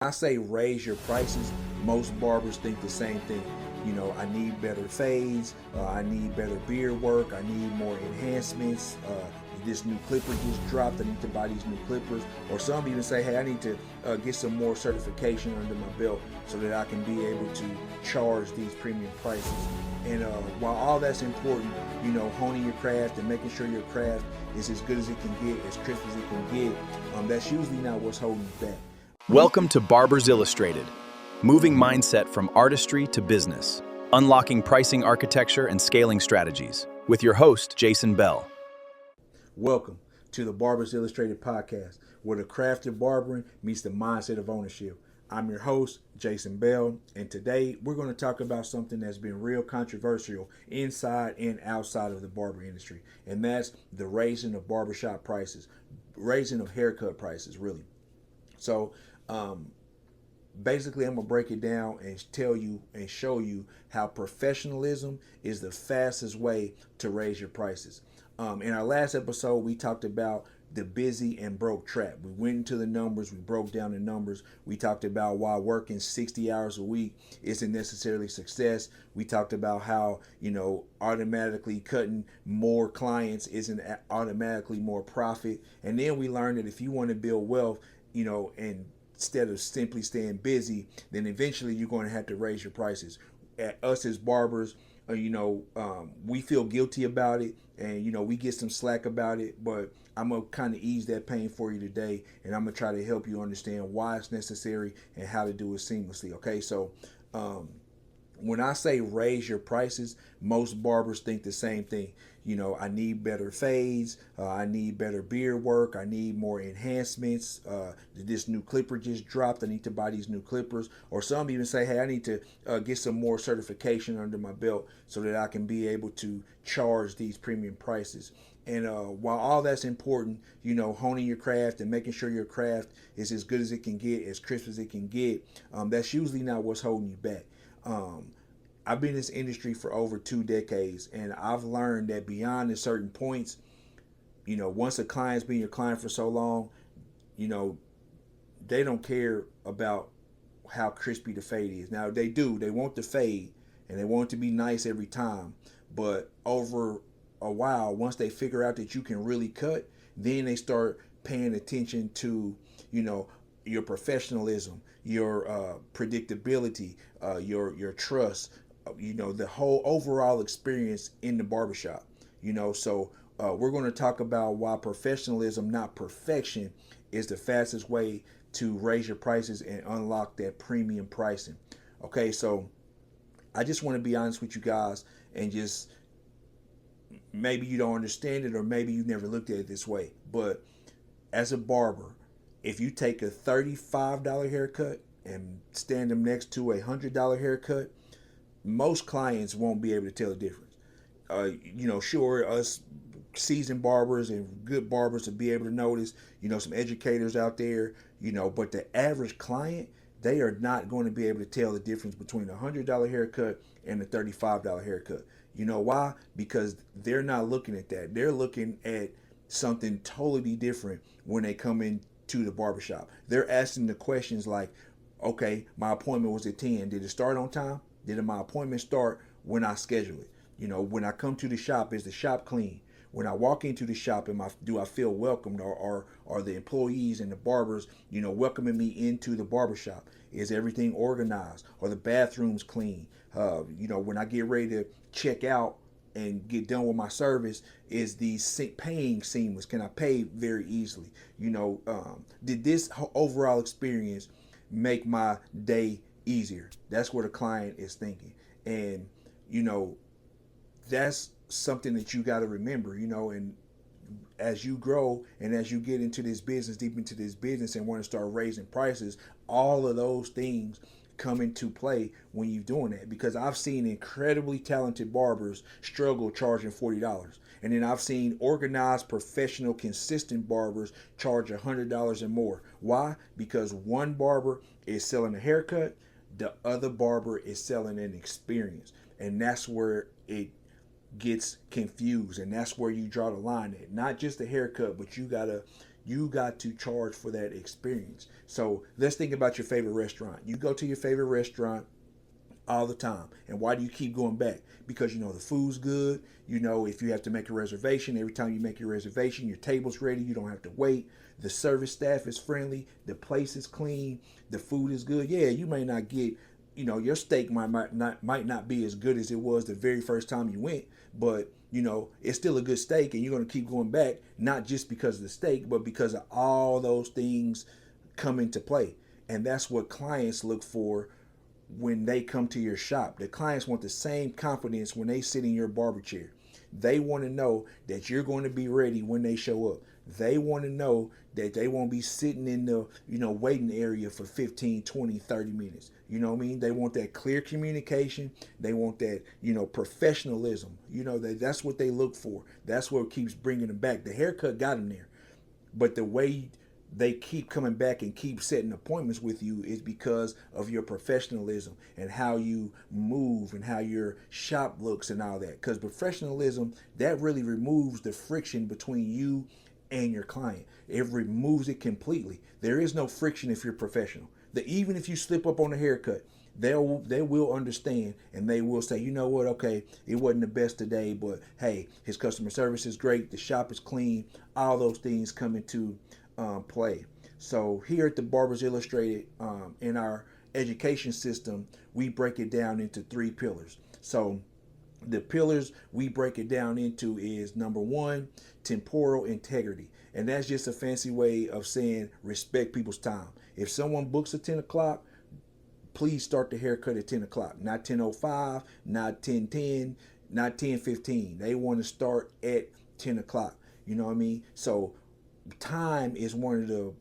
I say raise your prices, most barbers think the same thing. I need better fades, I need better beard work, I need more enhancements. This new clipper just dropped, I need to buy these new clippers. Or some even say, hey, I need to get some more certification under my belt so that I can be able to charge these premium prices. And while all that's important, honing your craft and making sure your craft is as good as it can get, as crisp as it can get, that's usually not what's holding you back. Welcome to Barbers Illustrated, moving mindset from artistry to business, unlocking pricing architecture and scaling strategies, with your host, Jason Bell. Welcome to the Barbers Illustrated Podcast, where the craft of barbering meets the mindset of ownership. I'm your host, Jason Bell, and today we're going to talk about something that's been real controversial inside and outside of the barber industry, and that's the raising of barbershop prices, raising of haircut prices, really. So, basically, I'm going to break it down and tell you and show you how professionalism is the fastest way to raise your prices. In our last episode, we talked about the busy and broke trap. We went into the numbers, we broke down the numbers. We talked about why working 60 hours a week isn't necessarily success. We talked about how, automatically cutting more clients isn't automatically more profit. And then we learned that if you want to build wealth, and instead of simply staying busy, then eventually you're going to have to raise your prices. Us as barbers, we feel guilty about it, and we get some slack about it, but I'm gonna kind of ease that pain for you today, and I'm gonna try to help you understand why it's necessary and how to do it seamlessly. Okay, so when I say raise your prices, most barbers think the same thing. I need better fades, I need better beard work, I need more enhancements. This new clipper just dropped, I need to buy these new clippers. Or some even say, hey, I need to get some more certification under my belt so that I can be able to charge these premium prices. And while all that's important, honing your craft and making sure your craft is as good as it can get, as crisp as it can get, that's usually not what's holding you back. I've been in this industry for over 2 decades, and I've learned that beyond a certain points, once a client's been your client for so long, they don't care about how crispy the fade is. Now they do, they want the fade and they want it to be nice every time, but over a while, once they figure out that you can really cut, then they start paying attention to, your professionalism, your predictability, your trust, the whole overall experience in the barbershop. So we're going to talk about why professionalism, not perfection, is the fastest way to raise your prices and unlock that premium pricing. Okay, so I just want to be honest with you guys, and just maybe you don't understand it, or maybe you never looked at it this way, but as a barber, if you take a $35 haircut and stand them next to a $100 haircut, most clients won't be able to tell the difference. Sure, us seasoned barbers and good barbers will be able to notice, some educators out there, but the average client, they are not going to be able to tell the difference between a $100 haircut and a $35 haircut. You know why? Because they're not looking at that. They're looking at something totally different when they come into the barbershop. They're asking the questions like, okay, my appointment was at 10. Did it start on time? Did my appointment start when I schedule it? When I come to the shop, is the shop clean? When I walk into the shop, do I feel welcomed, or are the employees and the barbers, welcoming me into the barbershop? Is everything organized? Are the bathrooms clean? When I get ready to check out and get done with my service, is the paying seamless? Can I pay very easily? Did this overall experience make my day easier? That's what a client is thinking. And, that's something that you got to remember, and as you grow and as you get into this business, deep into this business, and want to start raising prices, all of those things come into play when you're doing that. Because I've seen incredibly talented barbers struggle charging $40. And then I've seen organized, professional, consistent barbers charge $100 and more. Why? Because one barber is selling a haircut, the other barber is selling an experience. And that's where it gets confused, and that's where you draw the line at. Not just the haircut, but you gotta You got to charge for that experience. So let's think about your favorite restaurant. You go to your favorite restaurant all the time. And why do you keep going back? Because you know the food's good. You know if you have to make a reservation, every time you make your reservation, your table's ready. You don't have to wait. The service staff is friendly. The place is clean. The food is good. Yeah, you may not get, you know, your steak might not be as good as it was the very first time you went, but you know it's still a good steak, and you're going to keep going back, not just because of the steak, but because of all those things come into play. And that's what clients look for when they come to your shop. The clients want the same confidence when they sit in your barber chair. They want to know that you're going to be ready when they show up. They want to know that they won't be sitting in the, you know, waiting area for 15, 20, 30 minutes. You know what I mean? They want that clear communication. They want that, you know, professionalism. You know, that's what they look for. That's what keeps bringing them back. The haircut got them there. But the way they keep coming back and keep setting appointments with you is because of your professionalism and how you move and how your shop looks and all that. Because professionalism, that really removes the friction between you and your client. It removes it completely. There is no friction if you're professional. Even if you slip up on a haircut, they will understand, and they will say, you know what, okay, it wasn't the best today, but hey, his customer service is great, the shop is clean, all those things come into play. So here at the Barbers Illustrated, in our education system, we break it down into 3 pillars. So the pillars we break it down into is number 1, temporal integrity. And that's just a fancy way of saying respect people's time. If someone books at 10 o'clock, please start the haircut at 10 o'clock, not 10:05, not 10:10, not 10:15. They want to start at 10 o'clock. You know what I mean? So time is one of the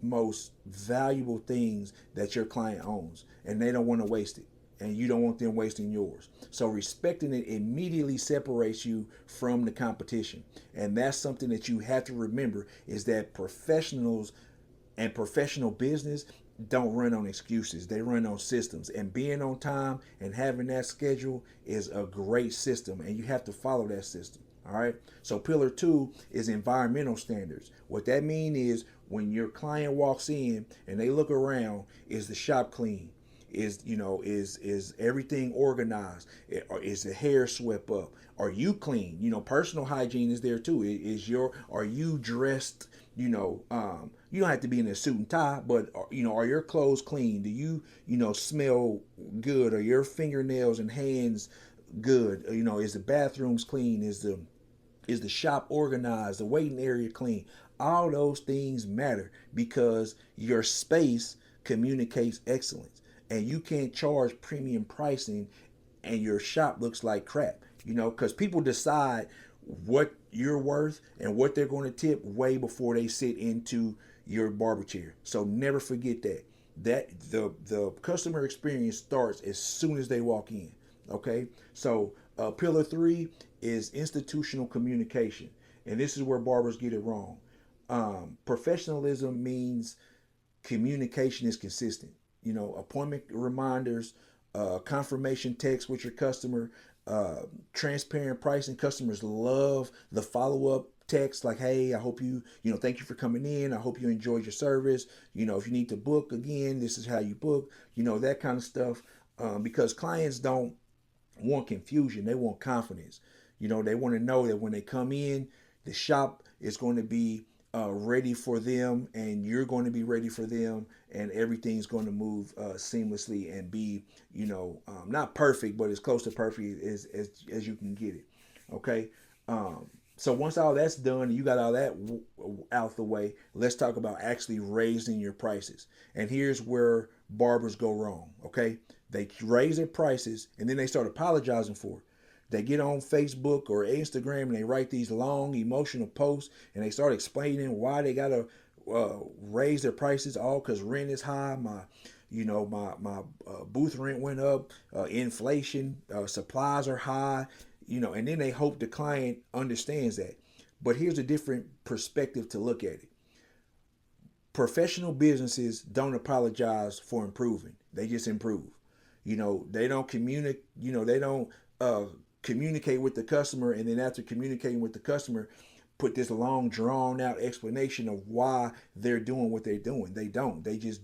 most valuable things that your client owns, and they don't want to waste it, and you don't want them wasting yours. So respecting it immediately separates you from the competition. And that's something that you have to remember, is that professionals and professional business don't run on excuses. They run on systems, and being on time and having that schedule is a great system, and you have to follow that system. All right. So pillar 2 is environmental standards. What that means is when your client walks in and they look around, is the shop clean? Is everything organized? Is the hair swept up? Are you clean? You know, personal hygiene is there too. Are you dressed? You don't have to be in a suit and tie, but are your clothes clean? Do you smell good? Are your fingernails and hands good? Is the bathrooms clean? Is the shop organized? The waiting area clean? All those things matter, because your space communicates excellence. And you can't charge premium pricing and your shop looks like crap, because people decide what you're worth and what they're going to tip way before they sit into your barber chair. So never forget that the customer experience starts as soon as they walk in. Okay. So pillar 3 is institutional communication. And this is where barbers get it wrong. Professionalism means communication is consistent. Appointment reminders, confirmation text with your customer, transparent pricing. Customers love the follow-up text like, hey, I hope thank you for coming in. I hope you enjoyed your service. If you need to book again, this is how you book, that kind of stuff. Because clients don't want confusion. They want confidence. They want to know that when they come in, the shop is going to be ready for them, and you're going to be ready for them, and everything's going to move seamlessly and be, not perfect, but as close to perfect as you can get it. Okay. So once all that's done and you got all that out the way, let's talk about actually raising your prices. And here's where barbers go wrong. Okay. They raise their prices and then they start apologizing for it. They get on Facebook or Instagram and they write these long emotional posts and they start explaining why they got to raise their prices, all because rent is high. My booth rent went up, inflation, supplies are high, and then they hope the client understands that. But here's a different perspective to look at it. Professional businesses don't apologize for improving. They just improve. They don't communicate with the customer, and then after communicating with the customer, put this long drawn out explanation of why they're doing what they're doing. They don't. They just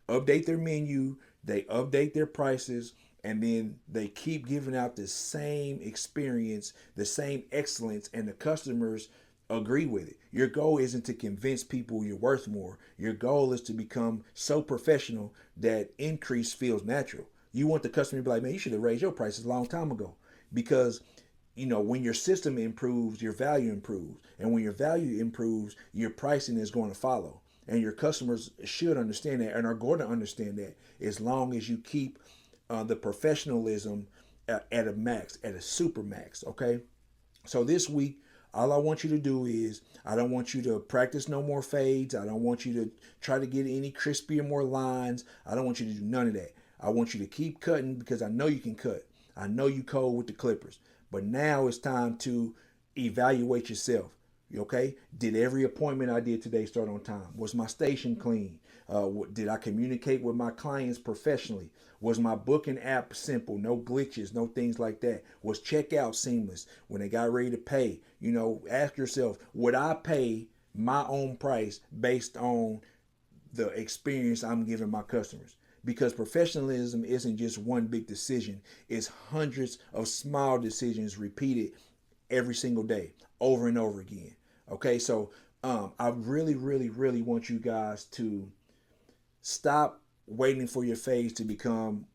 update their menu, they update their prices, and then they keep giving out the same experience, the same excellence, and the customers agree with it. Your goal isn't to convince people you're worth more. Your goal is to become so professional that increase feels natural. You want the customer to be like, man, you should have raised your prices a long time ago. Because when your system improves, your value improves. And when your value improves, your pricing is going to follow. And your customers should understand that and are going to understand that, as long as you keep the professionalism at a max, at a super max. Okay. So this week, all I want you to do is, I don't want you to practice no more fades. I don't want you to try to get any crispier more lines. I don't want you to do none of that. I want you to keep cutting, because I know you can cut. I know you cold with the clippers. But now it's time to evaluate yourself. Okay? Did every appointment I did today start on time? Was my station clean? Did I communicate with my clients professionally? Was my booking app simple? No glitches, no things like that. Was checkout seamless when they got ready to pay? Ask yourself, would I pay my own price based on the experience I'm giving my customers? Because professionalism isn't just one big decision. It's hundreds of small decisions repeated every single day, over and over again. Okay, so I really, really, really want you guys to stop waiting for your phase to become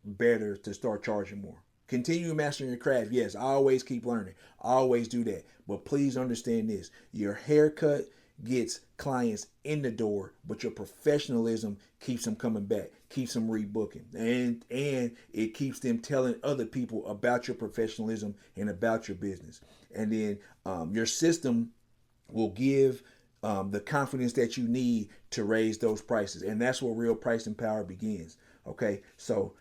better to start charging more. Continue mastering your craft. Yes, I always keep learning. I always do that. But please understand this. Your haircut gets clients in the door, but your professionalism keeps them coming back, keeps them rebooking, and it keeps them telling other people about your professionalism and about your business. And then your system will give the confidence that you need to raise those prices, and that's where real pricing power begins. Okay, so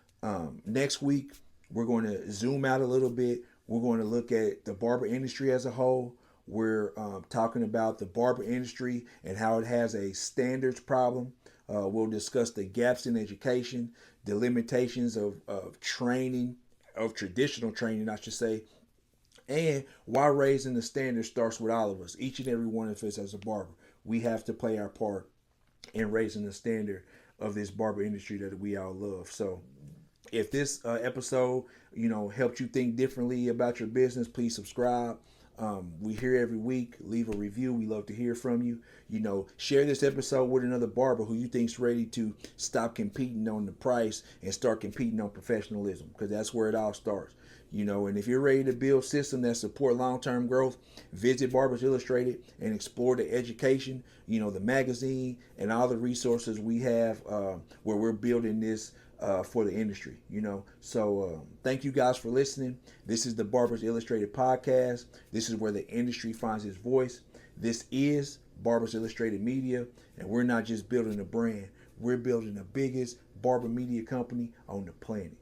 next week we're going to zoom out a little bit. We're going to look at the barber industry as a whole. We're talking about the barber industry and how it has a standards problem. We'll discuss the gaps in education, the limitations of training, of traditional training, I should say, and why raising the standard starts with all of us. Each and every one of us as a barber, we have to play our part in raising the standard of this barber industry that we all love. So if this episode, helped you think differently about your business, please subscribe. We here every week. Leave a review. We love to hear from you. Share this episode with another barber who you think's ready to stop competing on the price and start competing on professionalism, because that's where it all starts. And if you're ready to build systems that support long-term growth, visit Barbers Illustrated and explore the education, the magazine, and all the resources we have where we're building this for the industry. So thank you guys for listening. This is the Barbers Illustrated Podcast. This is where the industry finds its voice. This is Barbers Illustrated Media, and we're not just building a brand. We're building the biggest barber media company on the planet.